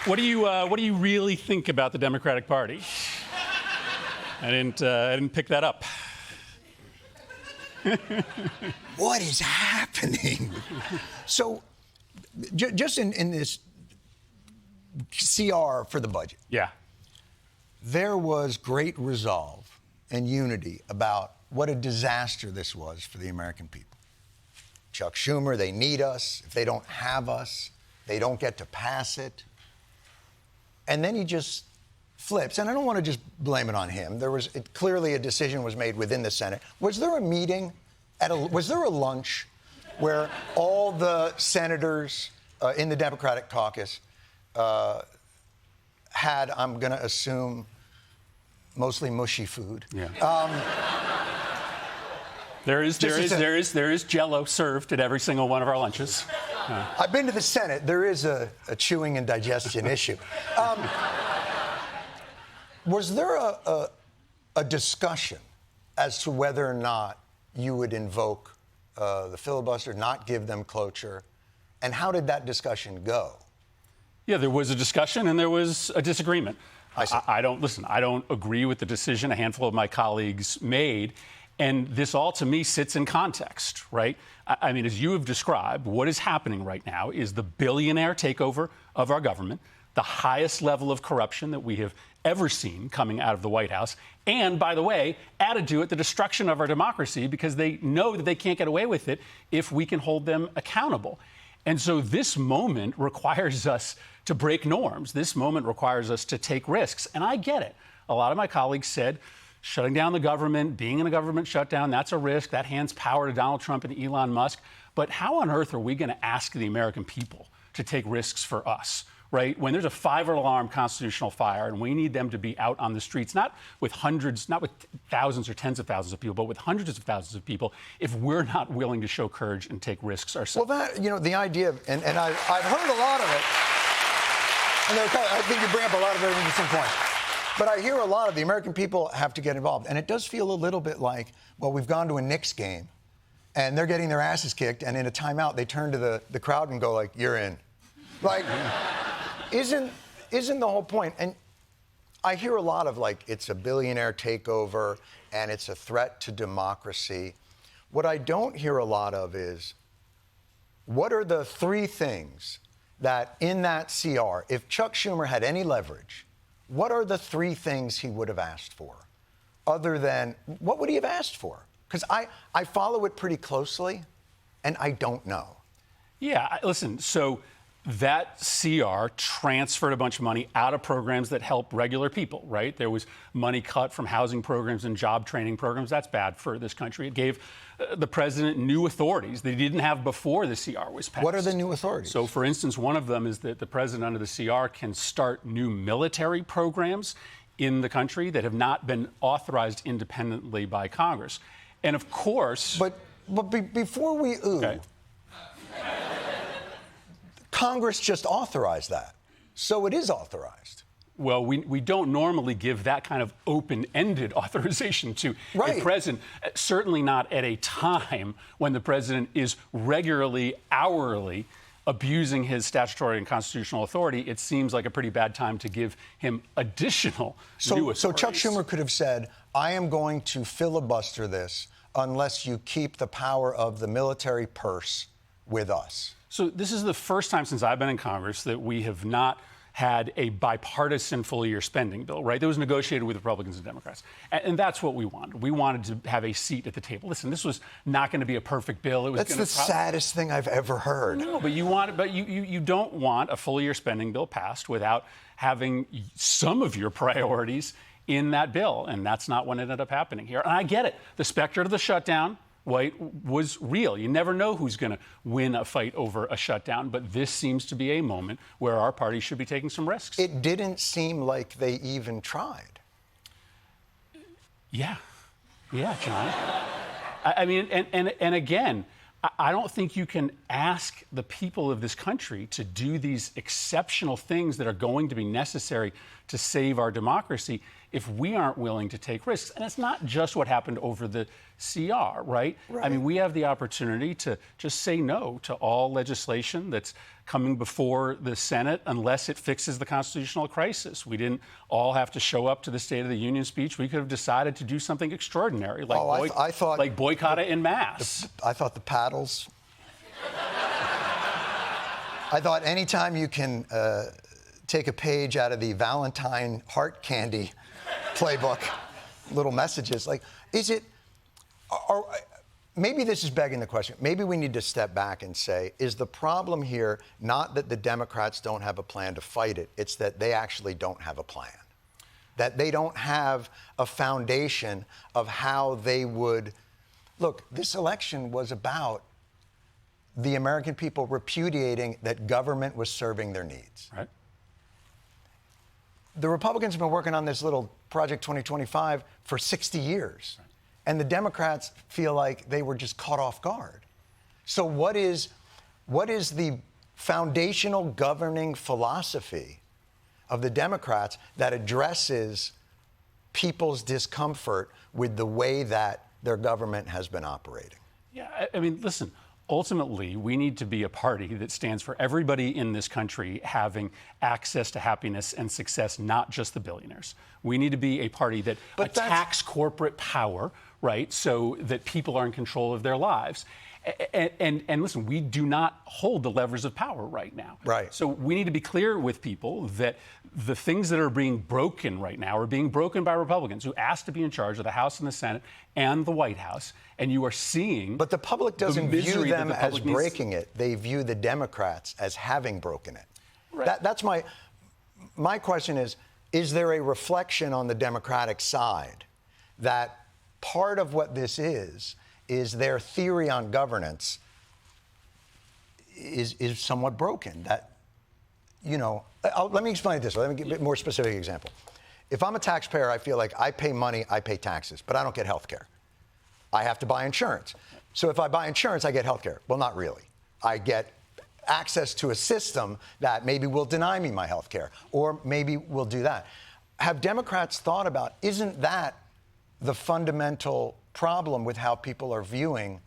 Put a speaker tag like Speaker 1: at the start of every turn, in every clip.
Speaker 1: What do you really think about the Democratic Party? I didn't pick that up.
Speaker 2: What is happening? So, just in this CR for the budget,
Speaker 1: Yeah.
Speaker 2: there was great resolve and unity about what a disaster this was for the American people. Chuck Schumer, they need us. If they don't have us, they don't get to pass it. And then he just flips. And I don't want to just blame it on him. Clearly a decision was made within the Senate. Was there a meeting, was there a lunch where all the senators in the Democratic caucus had, I'm going to assume, mostly mushy food?
Speaker 1: Yeah. There is Jell-O served at every single one of our lunches.
Speaker 2: I've been to the Senate. There is a chewing and digestion issue. Was there a discussion as to whether or not you would invoke the filibuster, not give them cloture? And how did that discussion go?
Speaker 1: Yeah, there was a discussion and there was a disagreement.
Speaker 2: I
Speaker 1: don't agree with the decision a handful of my colleagues made. And this all, to me, sits in context, right? I mean, as you have described, what is happening right now is the billionaire takeover of our government, the highest level of corruption that we have ever seen coming out of the White House, and, by the way, added to it, the destruction of our democracy because they know that they can't get away with it if we can hold them accountable. And so this moment requires us to break norms. This moment requires us to take risks. And I get it. A lot of my colleagues said, shutting down the government, being in a government shutdown, that's a risk. That hands power to Donald Trump and Elon Musk. But how on earth are we going to ask the American people to take risks for us, right? When there's a 5-alarm constitutional fire and we need them to be out on the streets, not with hundreds, not with thousands or tens of thousands of people, but with hundreds of thousands of people, if we're not willing to show courage and take risks ourselves.
Speaker 2: Well, the idea of, and I've heard a lot of it, and I think you bring up a lot of very interesting points. But I hear a lot of the American people have to get involved. And it does feel a little bit like, well, we've gone to a Knicks game, and they're getting their asses kicked, and in a timeout, they turn to the crowd and go, like, you're in. Like, isn't the whole point? And I hear a lot of, like, it's a billionaire takeover, and it's a threat to democracy. What I don't hear a lot of is, what are the 3 things that in that CR, if Chuck Schumer had any leverage, what are the 3 things he would have asked for? Other than, what would he have asked for? Because I follow it pretty closely, and I don't know.
Speaker 1: Yeah, listen, so that CR transferred a bunch of money out of programs that help regular people, right? There was money cut from housing programs and job training programs. That's bad for this country. It gave the president new authorities that he didn't have before the CR was passed.
Speaker 2: What are the new authorities?
Speaker 1: So, for instance, one of them is that the president under the CR can start new military programs in the country that have not been authorized independently by Congress. And, of course...
Speaker 2: But before we
Speaker 1: Okay.
Speaker 2: Congress just authorized that. So it is authorized.
Speaker 1: Well, we don't normally give that kind of open-ended authorization to a president, certainly not at a time when the president is regularly, hourly abusing his statutory and constitutional authority. It seems like a pretty bad time to give him additional new authorities.
Speaker 2: So Chuck Schumer could have said, I am going to filibuster this unless you keep the power of the military purse with us.
Speaker 1: So this is the first time since I've been in Congress that we have not had a bipartisan full-year spending bill, right? That was negotiated with Republicans and Democrats. And that's what we wanted. We wanted to have a seat at the table. Listen, this was not going to be a perfect bill. It was
Speaker 2: That's the saddest thing I've ever heard.
Speaker 1: No, but you don't want a full-year spending bill passed without having some of your priorities in that bill. And that's not what ended up happening here. And I get it. The specter of the shutdown was real. You never know who's going to win a fight over a shutdown, but this seems to be a moment where our party should be taking some risks.
Speaker 2: It didn't seem like they even tried.
Speaker 1: Yeah, John. I mean, and again, I don't think you can ask the people of this country to do these exceptional things that are going to be necessary to save our democracy if we aren't willing to take risks. And it's not just what happened over the CR, right? I mean, we have the opportunity to just say no to all legislation that's coming before the Senate unless it fixes the constitutional crisis. We didn't all have to show up to the State of the Union speech. We could have decided to do something extraordinary, like,
Speaker 2: I thought
Speaker 1: like boycott it en masse.
Speaker 2: I thought the paddles. I thought anytime you can take a page out of the Valentine heart candy playbook, little messages, like, is it, maybe this is begging the question. Maybe we need to step back and say, is the problem here not that the Democrats don't have a plan to fight it, it's that they actually don't have a plan. That they don't have a foundation of how they would, look, this election was about the American people repudiating that government was serving their needs.
Speaker 1: Right.
Speaker 2: The Republicans have been working on this little Project 2025 for 60 years. Right. And the Democrats feel like they were just caught off guard. So what is the foundational governing philosophy of the Democrats that addresses people's discomfort with the way that their government has been operating?
Speaker 1: Yeah, I mean, listen, ultimately, we need to be a party that stands for everybody in this country having access to happiness and success, not just the billionaires. We need to be a party that attacks corporate power, right, so that people are in control of their lives. And listen, we do not hold the levers of power right now.
Speaker 2: Right.
Speaker 1: So we need to be clear with people that the things that are being broken right now are being broken by Republicans who asked to be in charge of the House and the Senate and the White House. And you are seeing.
Speaker 2: But the public doesn't view them as breaking it. They view the Democrats as having broken it. Right. That's my question is there a reflection on the Democratic side that part of what this is their theory on governance is somewhat broken. That, you know, let me explain it this way. Let me give a more specific example. If I'm a taxpayer, I feel like I pay money, I pay taxes, but I don't get health care. I have to buy insurance. So if I buy insurance, I get health care. Well, not really. I get access to a system that maybe will deny me my health care, or maybe will do that. Have Democrats thought about, isn't that the fundamental problem with how people are viewing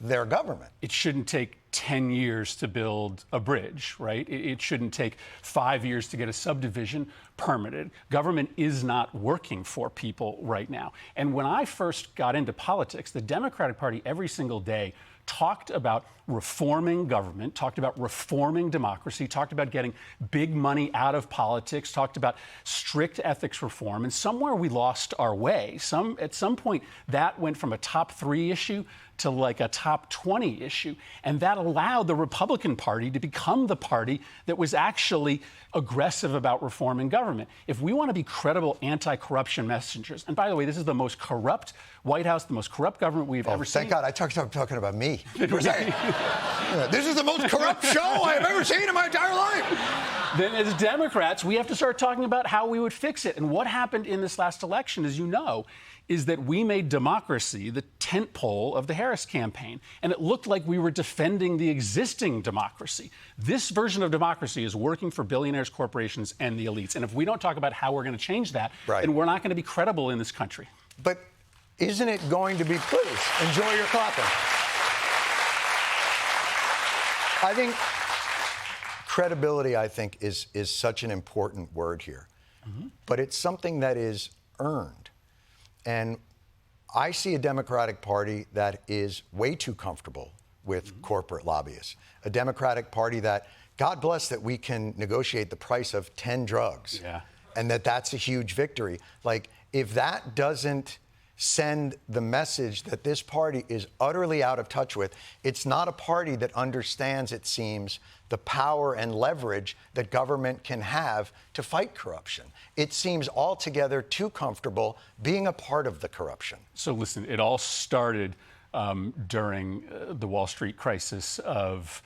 Speaker 2: their government?
Speaker 1: It shouldn't take 10 years to build a bridge, right? It shouldn't take 5 years to get a subdivision permitted. Government is not working for people right now. And when I first got into politics, the Democratic Party every single day talked about reforming government, talked about reforming democracy, talked about getting big money out of politics, talked about strict ethics reform, and somewhere we lost our way. At some point, that went from a top 3 issue to like a top 20 issue, and that allowed the Republican Party to become the party that was actually aggressive about reforming government. If we want to be credible anti-corruption messengers, and by the way, this is the most corrupt White House, the most corrupt government we've ever seen.
Speaker 2: Thank God, I talking about me. This is the most corrupt show I've ever seen in my entire life.
Speaker 1: Then as Democrats, we have to start talking about how we would fix it. And what happened in this last election, as you know, is that we made democracy the tentpole of the Harris campaign. And it looked like we were defending the existing democracy. This version of democracy is working for billionaires, corporations, and the elites. And if we don't talk about how we're going to change that, then we're not going to be credible in this country.
Speaker 2: But isn't it going to be, please, enjoy your clapping. I think credibility, is such an important word here. Mm-hmm. But it's something that is earned. And I see a Democratic Party that is way too comfortable with corporate lobbyists. A Democratic Party that, God bless that we can negotiate the price of 10 drugs. Yeah. And that's a huge victory. Like, if that doesn't send the message that this party is utterly out of touch with, it's not a party that understands, it seems, the power and leverage that government can have to fight corruption. It seems altogether too comfortable being a part of the corruption.
Speaker 1: So listen, it all started during the Wall Street crisis of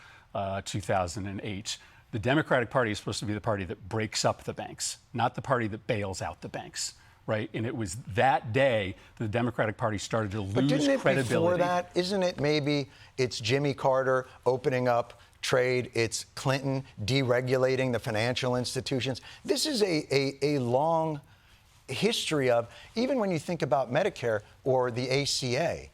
Speaker 1: 2008. The Democratic Party is supposed to be the party that breaks up the banks, not the party that bails out the banks. Right, and it was that day the Democratic Party started to lose credibility.
Speaker 2: But didn't it before that? Isn't it maybe it's Jimmy Carter opening up trade, it's Clinton deregulating the financial institutions? This is a long history of, even when you think about Medicare or the ACA,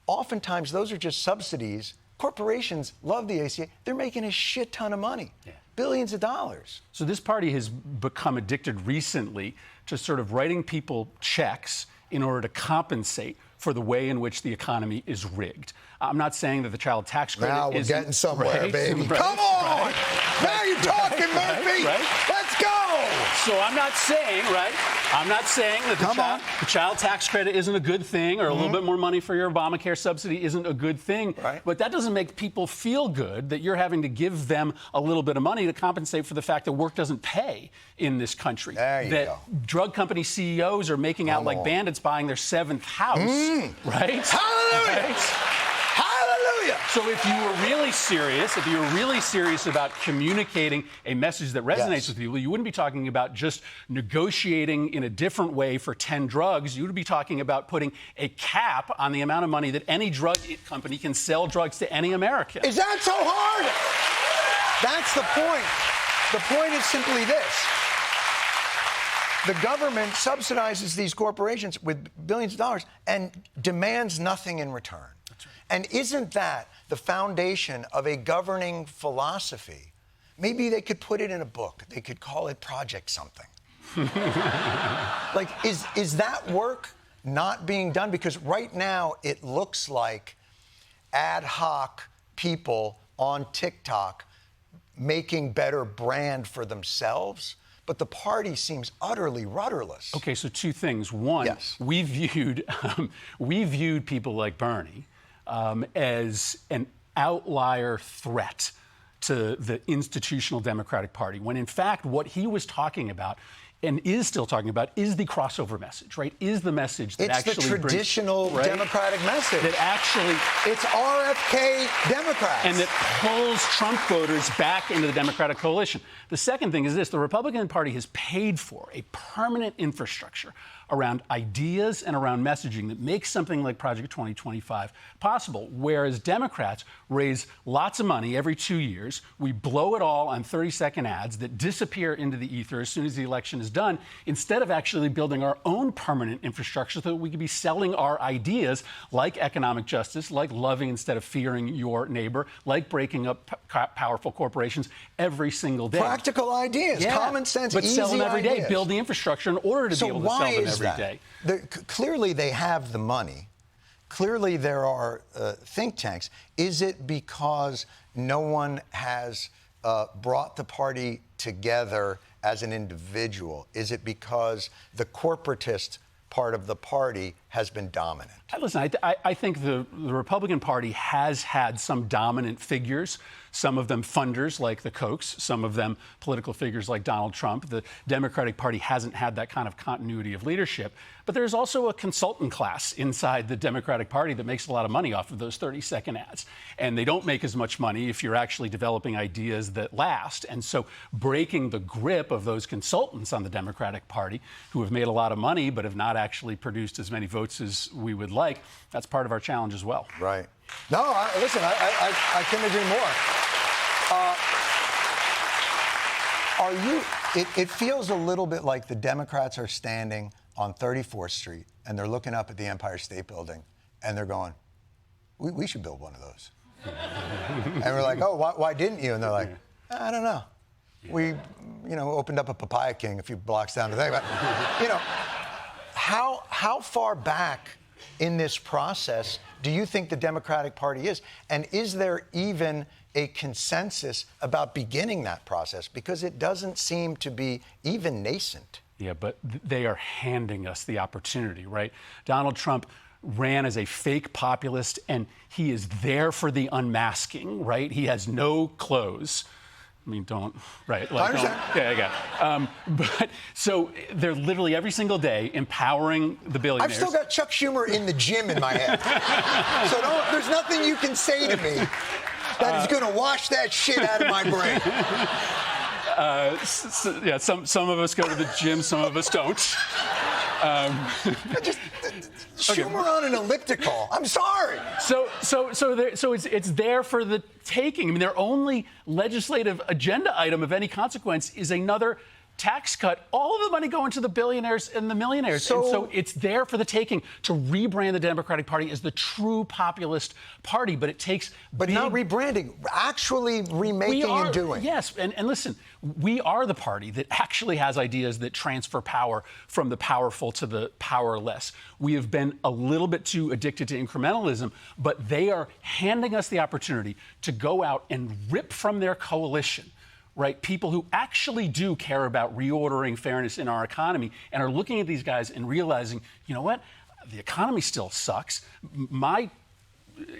Speaker 2: oftentimes those are just subsidies. Corporations love the ACA. They're making a shit ton of money. Yeah. Billions of dollars.
Speaker 1: So this party has become addicted recently to sort of writing people checks in order to compensate for the way in which the economy is rigged. I'm not saying that the child tax credit
Speaker 2: now we're getting somewhere,
Speaker 1: right,
Speaker 2: baby.
Speaker 1: Right,
Speaker 2: come on!
Speaker 1: Right,
Speaker 2: now you're talking, Murphy! Let's go!
Speaker 1: So I'm not saying, that the child tax credit isn't a good thing, or a little bit more money for your Obamacare subsidy isn't a good thing.
Speaker 2: Right.
Speaker 1: But that doesn't make people feel good that you're having to give them a little bit of money to compensate for the fact that work doesn't pay in this country.
Speaker 2: There you go.
Speaker 1: Drug company CEOs are making out like bandits buying their 7th house, right?
Speaker 2: Hallelujah!
Speaker 1: Right?
Speaker 2: Hallelujah!
Speaker 1: So if you were really serious about communicating a message that resonates with people, you wouldn't be talking about just negotiating in a different way for 10 drugs. You would be talking about putting a cap on the amount of money that any drug company can sell drugs to any American.
Speaker 2: Is that so hard? That's the point. The point is simply this. The government subsidizes these corporations with billions of dollars and demands nothing in return. That's right. And isn't that the foundation of a governing philosophy? Maybe they could put it in a book. They could call it Project something. Like, is that work not being done? Because right now it looks like ad hoc people on TikTok making better brand for themselves. But the party seems utterly rudderless.
Speaker 1: Okay, so 2 things. One, we viewed people like Bernie as an outlier threat to the institutional Democratic Party, when in fact what he was talking about and is still talking about is the crossover message, right? Is the message that
Speaker 2: it's
Speaker 1: actually
Speaker 2: the traditional
Speaker 1: brings, right?
Speaker 2: Democratic message.
Speaker 1: That actually...
Speaker 2: It's RFK Democrats.
Speaker 1: And that pulls Trump voters back into the Democratic coalition. The second thing is this. The Republican Party has paid for a permanent infrastructure around ideas and around messaging that makes something like Project 2025 possible, whereas Democrats raise lots of money every 2 years. We blow it all on 30-second ads that disappear into the ether as soon as the election is done, instead of actually building our own permanent infrastructure so that we could be selling our ideas like economic justice, like loving instead of fearing your neighbor, like breaking up powerful corporations every single day.
Speaker 2: Practical ideas, common sense,
Speaker 1: but
Speaker 2: easy
Speaker 1: sell them every
Speaker 2: ideas.
Speaker 1: day. Build the infrastructure in order to be able to sell them every day.
Speaker 2: Clearly, they have the money. Clearly, there are think tanks. Is it because no one has brought the party together as an individual? Is it because the corporatist part of the party has been dominant?
Speaker 1: Listen, I think the Republican Party has had some dominant figures, some of them funders like the Kochs, some of them political figures like Donald Trump. The Democratic Party hasn't had that kind of continuity of leadership. But there's also a consultant class inside the Democratic Party that makes a lot of money off of those 30-second ads. And they don't make as much money if you're actually developing ideas that last. And so breaking the grip of those consultants on the Democratic Party, who have made a lot of money but have not actually produced as many votes as we would like, that's part of our challenge as well.
Speaker 2: Right. No, listen, I couldn't agree more. It feels a little bit like the Democrats are standing on 34th Street and they're looking up at the Empire State Building and they're going, we should build one of those. And we're like, oh, why didn't you? And they're like, I don't know. We, opened up a Papaya King a few blocks down the way. But, how far back in this process do you think the Democratic Party is? And is there even a consensus about beginning that process? Because it doesn't seem to be even nascent.
Speaker 1: Yeah, but they are handing us the opportunity, right? Donald Trump ran as a fake populist, and he is there for the unmasking, right? He has no clothes. I mean, right? Like,
Speaker 2: I understand.
Speaker 1: But so they're literally every single day empowering the billionaires.
Speaker 2: I've still got Chuck Schumer in the gym in my head. So there's nothing you can say to me that is going to wash that shit out of my brain.
Speaker 1: Some of us go to the gym, some of us don't.
Speaker 2: Schumer on an elliptical. I'm sorry.
Speaker 1: So it's there for the taking. I mean, their only legislative agenda item of any consequence is another tax cut, all of the money going to the billionaires and the millionaires. And so it's there for the taking to rebrand the Democratic Party as the true populist party. But it takes
Speaker 2: not rebranding, actually remaking and doing.
Speaker 1: Yes, and listen, we are the party that actually has ideas that transfer power from the powerful to the powerless. We have been a little bit too addicted to incrementalism, but they are handing us the opportunity to go out and rip from their coalition, right, people who actually do care about reordering fairness in our economy and are looking at these guys and realizing, you know what, the economy still sucks. My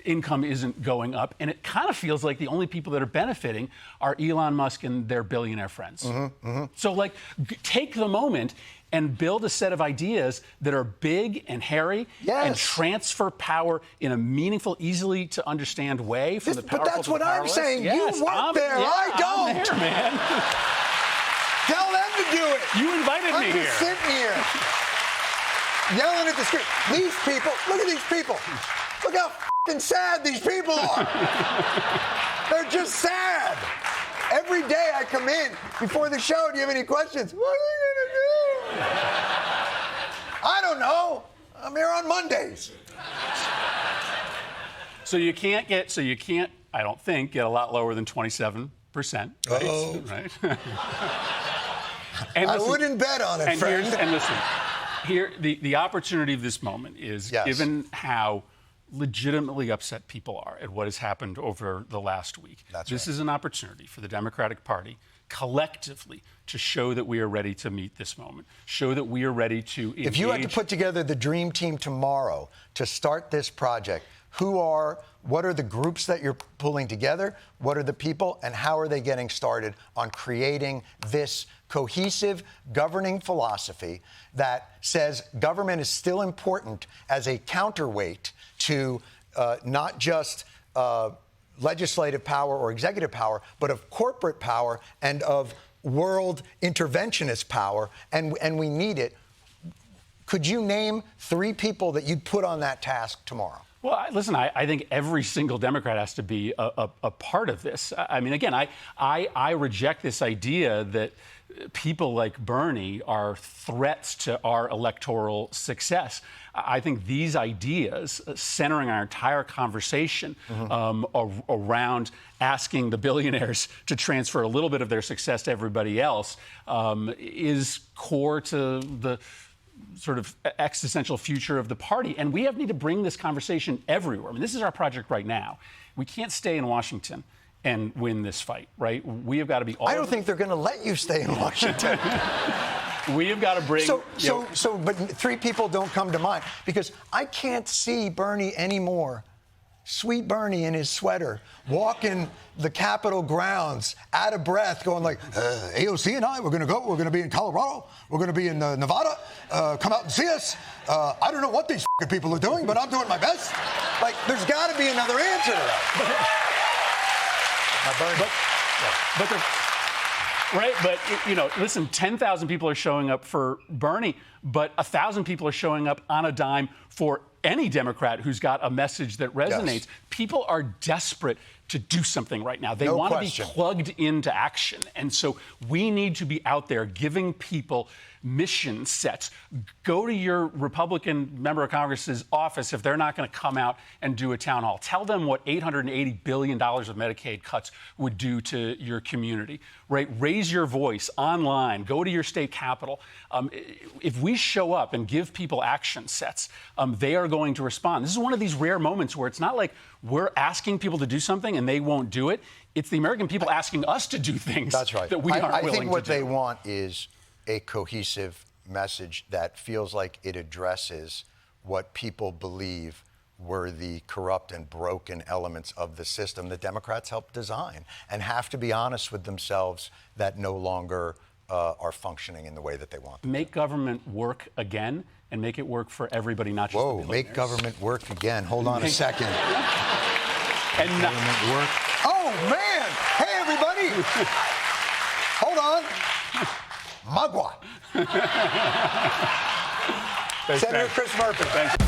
Speaker 1: income isn't going up, and it kind of feels like the only people that are benefiting are Elon Musk and their billionaire friends. So, like, take the moment and build a set of ideas that are big and hairy and transfer power in a meaningful, easy to understand way from the powerful
Speaker 2: But that's
Speaker 1: to the
Speaker 2: what
Speaker 1: powerless.
Speaker 2: I'm saying.
Speaker 1: Yes,
Speaker 2: you work there.
Speaker 1: Yeah,
Speaker 2: I don't.
Speaker 1: I'm there, man.
Speaker 2: Tell them to do it.
Speaker 1: You invited me here.
Speaker 2: I'm just sitting here yelling at the screen. These people, look at these people. Look how f***ing sad these people are. They're just sad. Every day I come in before the show, do you have any questions? What are we going to do? I don't know. I'm here on Mondays.
Speaker 1: So you can't, I don't think, get a lot lower than 27%. Right?
Speaker 2: Oh.
Speaker 1: Right? And
Speaker 2: I wouldn't bet on it, friend.
Speaker 1: And listen, here, the opportunity of this moment is, given how legitimately upset people are at what has happened over the last week. This is an opportunity for the Democratic Party collectively to show that we are ready to meet this moment, show that we are ready to engage.
Speaker 2: If you had to put together the dream team tomorrow to start this project, what are the groups that you're pulling together? What are the people, and how are they getting started on creating this cohesive governing philosophy that says government is still important as a counterweight to not just legislative power or executive power, but of corporate power and of world interventionist power, and we need it. Could you name 3 people that you'd put on that task tomorrow?
Speaker 1: Well, listen, I think every single Democrat has to be a part of this. I mean, again, I reject this idea that people like Bernie are threats to our electoral success. I think these ideas, centering our entire conversation around asking the billionaires to transfer a little bit of their success to everybody else, is core to the sort of existential future of the party. And we need to bring this conversation everywhere. I mean, this is our project right now. We can't stay in Washington and win this fight, right? We have got to be all
Speaker 2: I don't think they're going to let you stay in Washington.
Speaker 1: We have got to bring...
Speaker 2: But 3 people don't come to mind, because I can't see Bernie anymore. Sweet Bernie in his sweater, walking the Capitol grounds, out of breath, going like, AOC and I, we're going to be in Colorado, we're going to be in Nevada, come out and see us. I don't know what these people are doing, but I'm doing my best. Like, there's got to be another answer to that.
Speaker 1: But listen, 10,000 people are showing up for Bernie, but 1,000 people are showing up on a dime for any Democrat who's got a message that resonates. Yes. People are desperate to do something right now. They want to be plugged into action. And so we need to be out there giving people mission sets. Go to your Republican member of Congress's office if they're not going to come out and do a town hall. Tell them what $880 billion of Medicaid cuts would do to your community, right? Raise your voice online. Go to your state capitol. If we show up and give people action sets, they are going to respond. This is one of these rare moments where it's not like we're asking people to do something and they won't do it. It's the American people asking us to do things that we aren't willing to do.
Speaker 2: I think what they want is a cohesive message that feels like it addresses what people believe were the corrupt and broken elements of the system that Democrats helped design, and have to be honest with themselves that no longer are funcking in the way that they want them.
Speaker 1: Make government work again, and make it work for everybody, not just the billionaires.
Speaker 2: Make government work again. Hold on a second.
Speaker 1: And
Speaker 2: government work. Oh, man! Hey, everybody! Hold on. Magua. Senator Chris Murphy.
Speaker 1: Thanks.